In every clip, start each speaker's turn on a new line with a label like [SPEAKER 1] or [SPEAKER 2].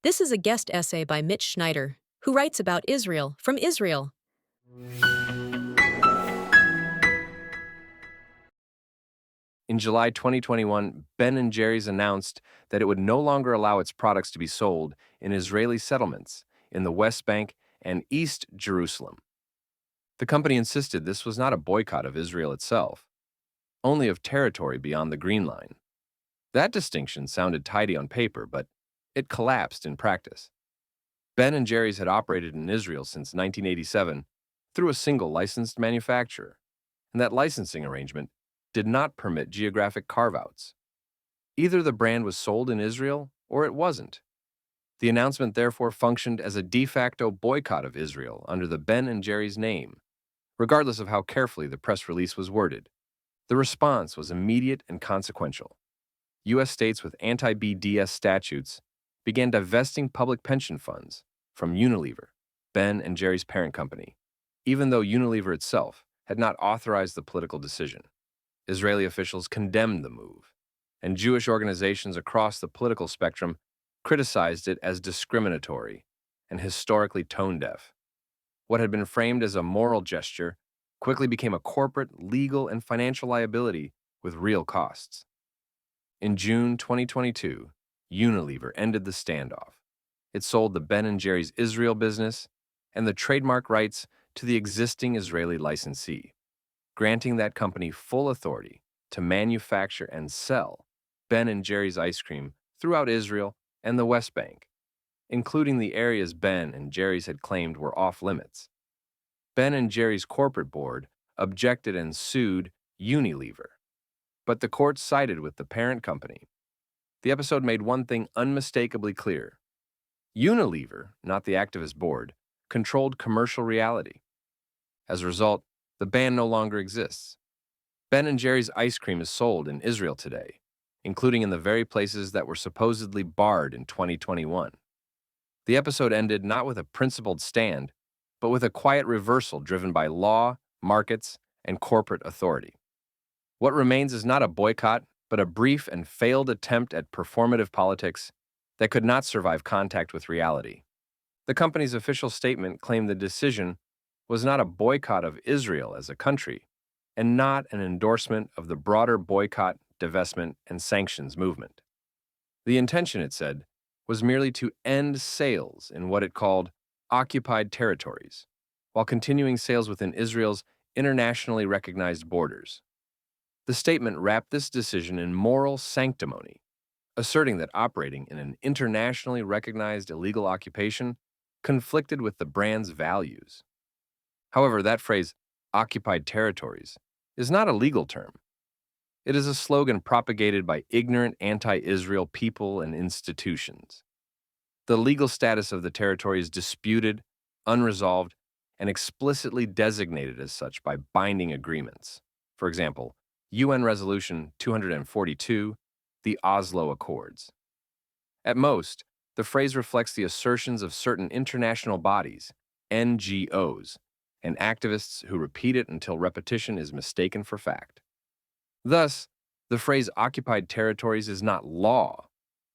[SPEAKER 1] This is a guest essay by Mitch Schneider, who writes about Israel from Israel.
[SPEAKER 2] In July 2021, Ben& Jerry's announced that it would no longer allow its products to be sold in Israeli settlements in the West Bank and East Jerusalem. The company insisted this was not a boycott of Israel itself, only of territory beyond the Green Line. That distinction sounded tidy on paper, but it collapsed in practice. Ben& Jerry's had operated in Israel since 1987 through a single licensed manufacturer, and that licensing arrangement did not permit geographic carve-outs. Either the brand was sold in Israel or it wasn't. The announcement therefore functioned as a de facto boycott of Israel under the Ben& Jerry's name, regardless of how carefully the press release was worded. The response was immediate and consequential. U.S. states with anti-BDS statutes began divesting public pension funds from Unilever, Ben& Jerry's parent company, even though Unilever itself had not authorized the political decision. Israeli officials condemned the move, and Jewish organizations across the political spectrum criticized it as discriminatory and historically tone-deaf. What had been framed as a moral gesture quickly became a corporate, legal, and financial liability with real costs. In June 2022, Unilever ended the standoff. It sold the Ben& Jerry's Israel business and the trademark rights to the existing Israeli licensee, granting that company full authority to manufacture and sell Ben& Jerry's ice cream throughout Israel and the West Bank, including the areas Ben& Jerry's had claimed were off-limits. Ben& Jerry's corporate board objected and sued Unilever, but the court sided with the parent company. The episode made one thing unmistakably clear. Unilever, not the activist board, controlled commercial reality. As a result, the ban no longer exists. Ben& Jerry's ice cream is sold in Israel today, including in the very places that were supposedly barred in 2021. The episode ended not with a principled stand, but with a quiet reversal driven by law, markets, and corporate authority. What remains is not a boycott, but a brief and failed attempt at performative politics that could not survive contact with reality. The company's official statement claimed the decision was not a boycott of Israel as a country, and not an endorsement of the broader boycott, divestment, and sanctions movement. The intention, it said, was merely to end sales in what it called occupied territories, while continuing sales within Israel's internationally recognized borders. The statement wrapped this decision in moral sanctimony, asserting that operating in an internationally recognized illegal occupation conflicted with the brand's values. However, that phrase, occupied territories, is not a legal term. It is a slogan propagated by ignorant anti-Israel people and institutions. The legal status of the territory is disputed, unresolved, and explicitly designated as such by binding agreements. For example, UN Resolution 242, the Oslo Accords. At most, the phrase reflects the assertions of certain international bodies, NGOs, and activists who repeat it until repetition is mistaken for fact. Thus, the phrase occupied territories is not law,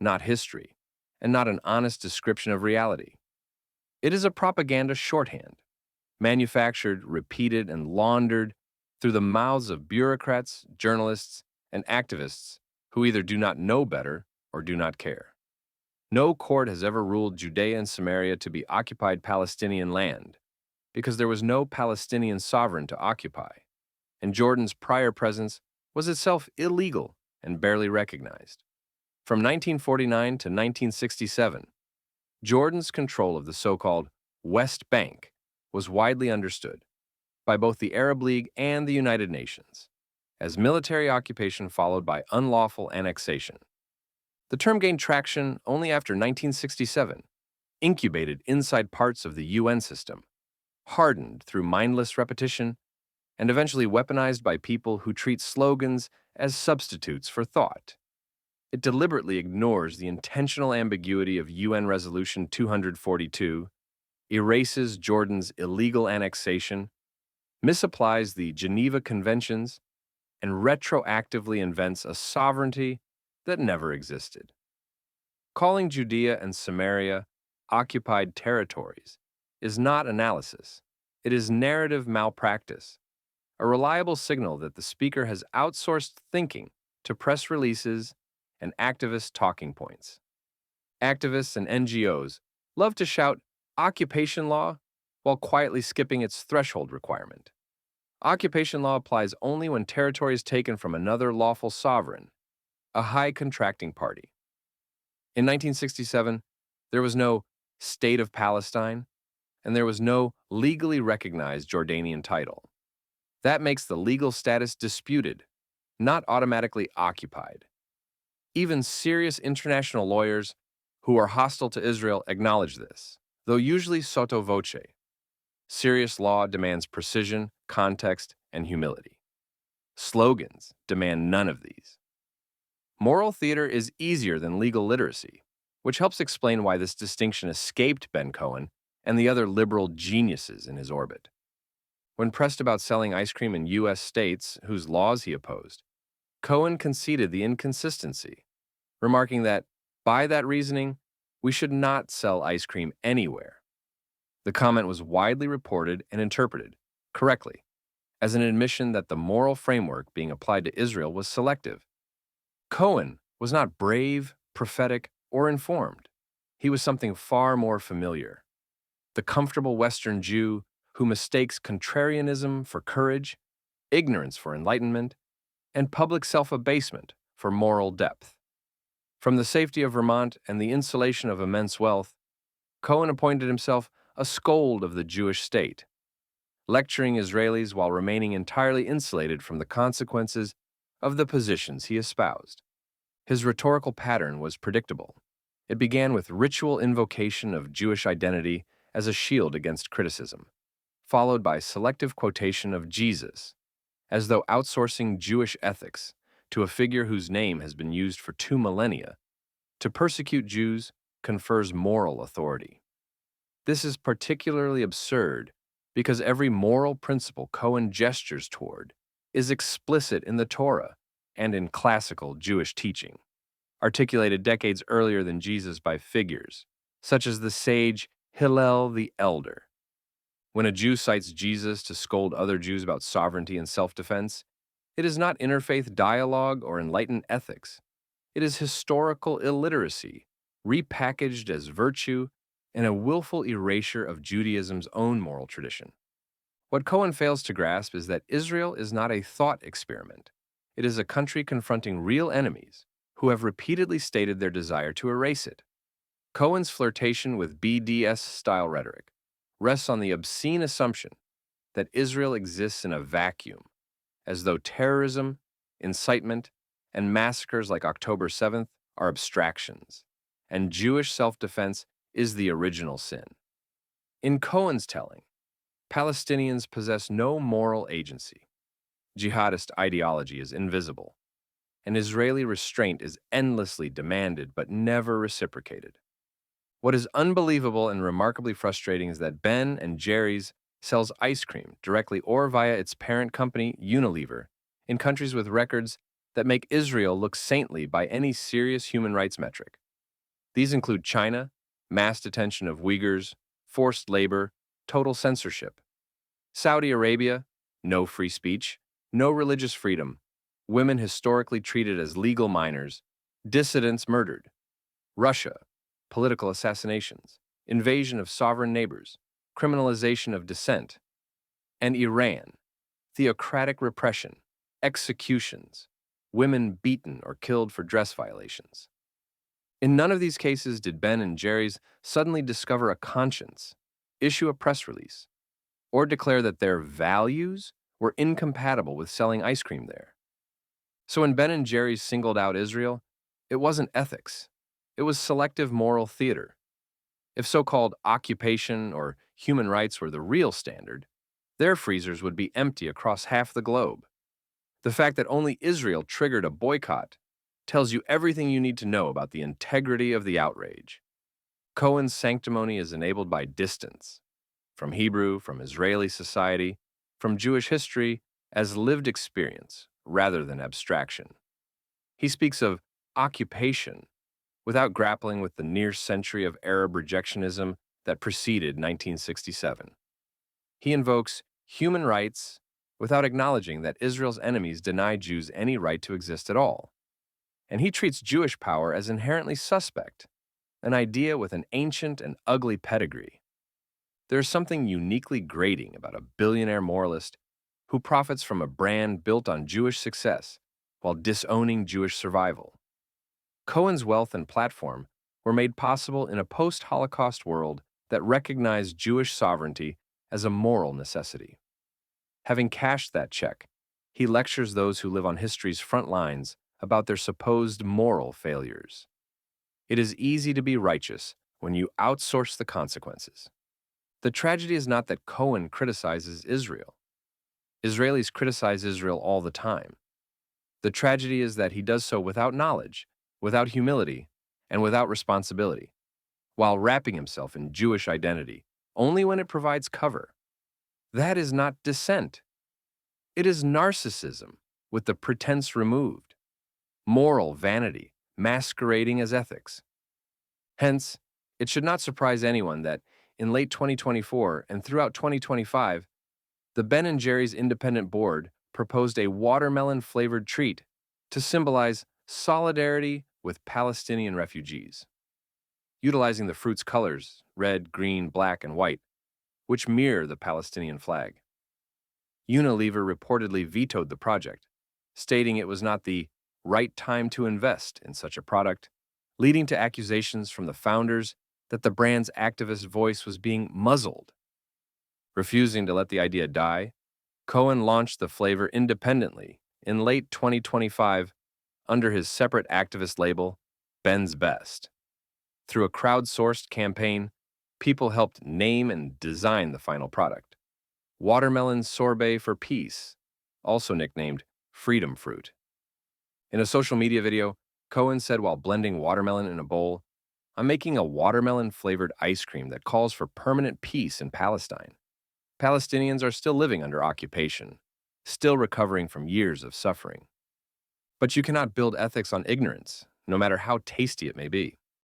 [SPEAKER 2] not history, and not an honest description of reality. It is a propaganda shorthand, manufactured, repeated, and laundered through the mouths of bureaucrats, journalists, and activists who either do not know better or do not care. No court has ever ruled Judea and Samaria to be occupied Palestinian land, because there was no Palestinian sovereign to occupy, and Jordan's prior presence was itself illegal and barely recognized. From 1949 to 1967, Jordan's control of the so-called West Bank was widely understood by both the Arab League and the United Nations as military occupation followed by unlawful annexation. The term gained traction only after 1967, incubated inside parts of the UN system, hardened through mindless repetition, and eventually weaponized by people who treat slogans as substitutes for thought. It deliberately ignores the intentional ambiguity of UN Resolution 242, erases Jordan's illegal annexation, misapplies the Geneva Conventions, and retroactively invents a sovereignty that never existed. Calling Judea and Samaria occupied territories is not analysis. It is narrative malpractice, a reliable signal that the speaker has outsourced thinking to press releases and activist talking points. Activists and NGOs love to shout occupation law while quietly skipping its threshold requirement. Occupation law applies only when territory is taken from another lawful sovereign, a high contracting party. In 1967, there was no State of Palestine, and there was no legally recognized Jordanian title. That makes the legal status disputed, not automatically occupied. Even serious international lawyers who are hostile to Israel acknowledge this, though usually sotto voce. Serious law demands precision, context, and humility. Slogans demand none of these. Moral theater is easier than legal literacy, which helps explain why this distinction escaped Ben Cohen and the other liberal geniuses in his orbit. When pressed about selling ice cream in U.S. states whose laws he opposed, Cohen conceded the inconsistency, remarking that, by that reasoning, we should not sell ice cream anywhere. The comment was widely reported and interpreted, correctly, as an admission that the moral framework being applied to Israel was selective. Cohen was not brave, prophetic, or informed. He was something far more familiar. The comfortable Western Jew who mistakes contrarianism for courage, ignorance for enlightenment, and public self-abasement for moral depth. From the safety of Vermont and the insulation of immense wealth, Cohen appointed himself a scold of the Jewish state, lecturing Israelis while remaining entirely insulated from the consequences of the positions he espoused. His rhetorical pattern was predictable. It began with ritual invocation of Jewish identity as a shield against criticism, followed by selective quotation of Jesus, as though outsourcing Jewish ethics to a figure whose name has been used for 2 millennia to persecute Jews confers moral authority. This is particularly absurd because every moral principle Cohen gestures toward is explicit in the Torah and in classical Jewish teaching, articulated decades earlier than Jesus by figures such as the sage Hillel the Elder. When a Jew cites Jesus to scold other Jews about sovereignty and self-defense, it is not interfaith dialogue or enlightened ethics. It is historical illiteracy, repackaged as virtue and a willful erasure of Judaism's own moral tradition. What Cohen fails to grasp is that Israel is not a thought experiment. It is a country confronting real enemies who have repeatedly stated their desire to erase it. Cohen's flirtation with BDS-style rhetoric rests on the obscene assumption that Israel exists in a vacuum, as though terrorism, incitement, and massacres like October 7th are abstractions, and Jewish self-defense is the original sin. In Cohen's telling, Palestinians possess no moral agency. Jihadist ideology is invisible, and Israeli restraint is endlessly demanded but never reciprocated. What is unbelievable and remarkably frustrating is that Ben and Jerry's sells ice cream directly or via its parent company, Unilever, in countries with records that make Israel look saintly by any serious human rights metric. These include China, mass detention of Uyghurs, forced labor, total censorship. Saudi Arabia, no free speech, no religious freedom, women historically treated as legal minors, dissidents murdered. Russia, political assassinations, invasion of sovereign neighbors, criminalization of dissent. And Iran, theocratic repression, executions, women beaten or killed for dress violations. In none of these cases did Ben and Jerry's suddenly discover a conscience, issue a press release, or declare that their values were incompatible with selling ice cream there. So when Ben and Jerry's singled out Israel, it wasn't ethics. It was selective moral theater. If so-called occupation or human rights were the real standard, their freezers would be empty across half the globe. The fact that only Israel triggered a boycott tells you everything you need to know about the integrity of the outrage. Cohen's sanctimony is enabled by distance, from Hebrew, from Israeli society, from Jewish history, as lived experience rather than abstraction. He speaks of occupation without grappling with the near century of Arab rejectionism that preceded 1967. He invokes human rights without acknowledging that Israel's enemies deny Jews any right to exist at all. And he treats Jewish power as inherently suspect, an idea with an ancient and ugly pedigree. There's something uniquely grating about a billionaire moralist who profits from a brand built on Jewish success while disowning Jewish survival. Cohen's wealth and platform were made possible in a post-Holocaust world that recognized Jewish sovereignty as a moral necessity. Having cashed that check, he lectures those who live on history's front lines about their supposed moral failures. It is easy to be righteous when you outsource the consequences. The tragedy is not that Cohen criticizes Israel. Israelis criticize Israel all the time. The tragedy is that he does so without knowledge, without humility, and without responsibility, while wrapping himself in Jewish identity only when it provides cover. That is not dissent. It is narcissism with the pretense removed, moral vanity masquerading as ethics. Hence, it should not surprise anyone that in late 2024 and throughout 2025, the Ben & Jerry's independent board proposed a watermelon-flavored treat to symbolize solidarity with Palestinian refugees. Utilizing the fruit's colors, red, green, black, and white, which mirror the Palestinian flag. Unilever reportedly vetoed the project, stating it was not the right time to invest in such a product, leading to accusations from the founders that the brand's activist voice was being muzzled. Refusing to let the idea die, Cohen launched the flavor independently in late 2025 under his separate activist label, Ben's Best. Through a crowdsourced campaign, people helped name and design the final product. Watermelon Sorbet for Peace, also nicknamed Freedom Fruit. In a social media video, Cohen said while blending watermelon in a bowl, "I'm making a watermelon-flavored ice cream that calls for permanent peace in Palestine. Palestinians are still living under occupation, still recovering from years of suffering. But you cannot build ethics on ignorance, no matter how tasty it may be."